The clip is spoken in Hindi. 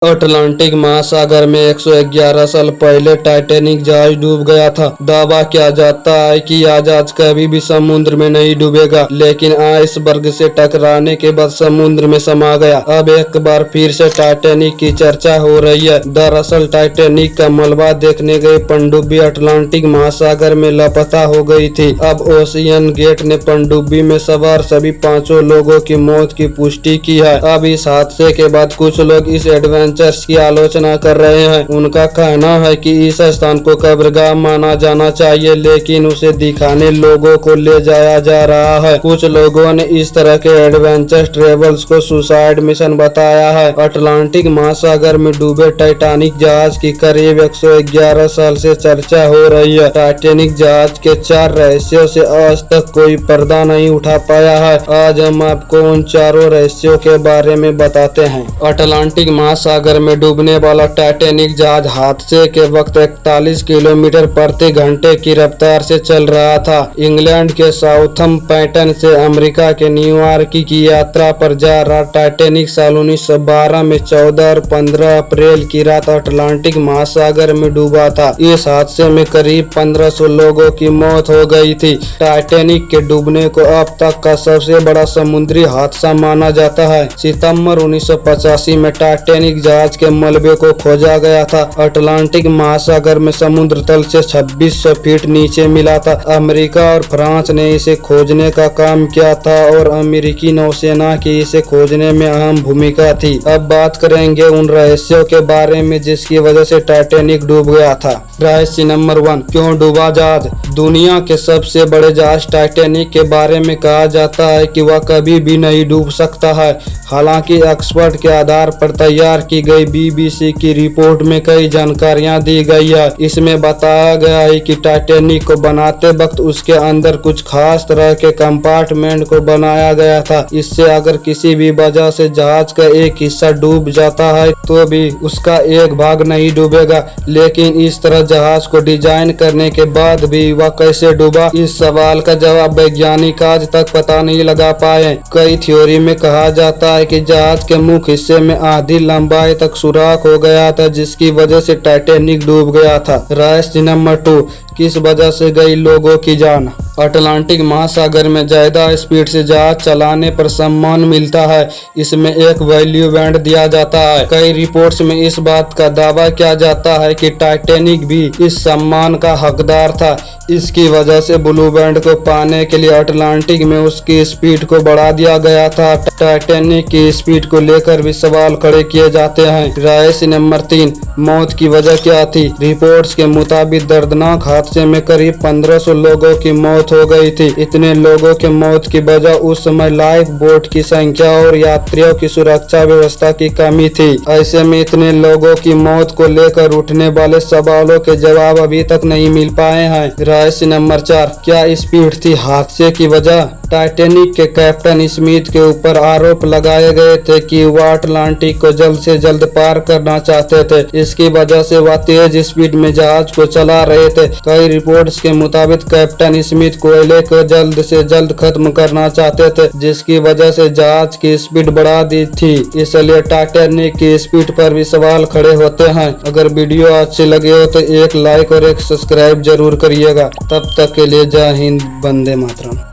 अटलांटिक महासागर में 111 साल पहले टाइटैनिक जहाज डूब गया था। दावा किया जाता है कि यह जहाज कभी भी समुद्र में नहीं डूबेगा, लेकिन आइसबर्ग से टकराने के बाद समुद्र में समा गया। अब एक बार फिर से टाइटैनिक की चर्चा हो रही है। दरअसल टाइटैनिक का मलबा देखने गई पनडुब्बी अटलांटिक महासागर में लापता हो गई थी। अब ओशियन गेट ने पनडुब्बी में सवार सभी 5 लोगों की मौत की पुष्टि की है। अब इस हादसे के बाद कुछ लोग इस एडवेंचर्स की आलोचना कर रहे हैं। उनका कहना है कि इस स्थान को कब्रगाह माना जाना चाहिए, लेकिन उसे दिखाने लोगों को ले जाया जा रहा है। कुछ लोगों ने इस तरह के एडवेंचर ट्रेवल्स को सुसाइड मिशन बताया है। अटलांटिक महासागर में डूबे टाइटैनिक जहाज की करीब 111 साल से चर्चा हो रही है। टाइटैनिक जहाज के 4 रहस्यों से आज तक कोई पर्दा नहीं उठा पाया है। आज हम आपको उन चारों रहस्यों के बारे में बताते हैं। अटलांटिक महासागर में डूबने वाला टाइटैनिक जहाज हादसे के वक्त 41 किलोमीटर प्रति घंटे की रफ्तार से चल रहा था। इंग्लैंड के साउथम्पटन से अमेरिका के न्यूयॉर्क की यात्रा पर जा रहा टाइटैनिक साल 1912 में 14 और 15 अप्रैल की रात अटलांटिक महासागर में डूबा था। इस हादसे में करीब 1500 लोगों की मौत हो गई थी। टाइटैनिक के डूबने को अब तक का सबसे बड़ा समुद्री हादसा माना जाता है। सितंबर 1985 में टाइटैनिक जहाज के मलबे को खोजा गया था। अटलांटिक महासागर में समुद्र तल से 2600 फीट नीचे मिला था। अमेरिका और फ्रांस ने इसे खोजने का काम किया था और अमेरिकी नौसेना की इसे खोजने में अहम भूमिका थी। अब बात करेंगे उन रहस्यों के बारे में जिसकी वजह से टाइटैनिक डूब गया था। रहस्य नंबर 1, क्यों डूबा जहाज? दुनिया के सबसे बड़े जहाज टाइटैनिक के बारे में कहा जाता है कि वह कभी भी नहीं डूब सकता है। हालांकि एक्सपर्ट के आधार पर तैयार की गई BBC की रिपोर्ट में कई जानकारियां दी गई है। इसमें बताया गया है कि टाइटैनिक को बनाते वक्त उसके अंदर कुछ खास तरह के कंपार्टमेंट को बनाया गया था। इससे अगर किसी भी वजह से जहाज का एक हिस्सा डूब जाता है तो भी उसका एक भाग नहीं डूबेगा। लेकिन इस तरह जहाज को डिजाइन करने के बाद भी वह कैसे डूबा, इस सवाल का जवाब वैज्ञानिक आज तक पता नहीं लगा पाए। कई थ्योरी में कहा जाता है कि जहाज के मुख्य हिस्से में आधी लंबाई तक सुराख हो गया था, जिसकी वजह से टाइटैनिक डूब गया था। रहस्य नंबर 2, किस वजह से गई लोगों की जान? अटलांटिक महासागर में ज्यादा स्पीड से जहाज चलाने पर सम्मान मिलता है। इसमें एक वैल्यू बैंड दिया जाता है। कई रिपोर्ट्स में इस बात का दावा किया जाता है कि टाइटैनिक भी इस सम्मान का हकदार था। इसकी वजह से ब्लू बैंड को पाने के लिए अटलांटिक में उसकी स्पीड को बढ़ा दिया गया था। टाइटैनिक की स्पीड को लेकर भी सवाल खड़े किए जाते हैं। रहस्य नंबर 3, मौत की वजह क्या थी? रिपोर्ट्स के मुताबिक दर्दनाक हादसे में करीब 1500 लोगों की मौत हो गई थी। इतने लोगों की मौत की वजह उस समय लाइफ बोट की संख्या और यात्रियों की सुरक्षा व्यवस्था की कमी थी। ऐसे में इतने लोगों की मौत को लेकर उठने वाले सवालों के जवाब अभी तक नहीं मिल पाए हैं। रहस्य नंबर 4, क्या स्पीड थी हादसे की वजह? टाइटैनिक के कैप्टन स्मिथ के ऊपर आरोप लगाए गए थे कि वह अटलांटिक को जल्द से जल्द पार करना चाहते थे। इसकी वजह से वह तेज स्पीड में जहाज को चला रहे थे। कई रिपोर्ट्स के मुताबिक कैप्टन स्मिथ कोयले को जल्द से जल्द खत्म करना चाहते थे, जिसकी वजह से जहाज की स्पीड बढ़ा दी थी। इसलिए टाइटैनिक की स्पीड पर भी सवाल खड़े होते हैं। अगर वीडियो अच्छी लगी हो तो एक लाइक और एक सब्सक्राइब जरूर करिएगा। तब तक के लिए जय हिंद, वंदे मातरम।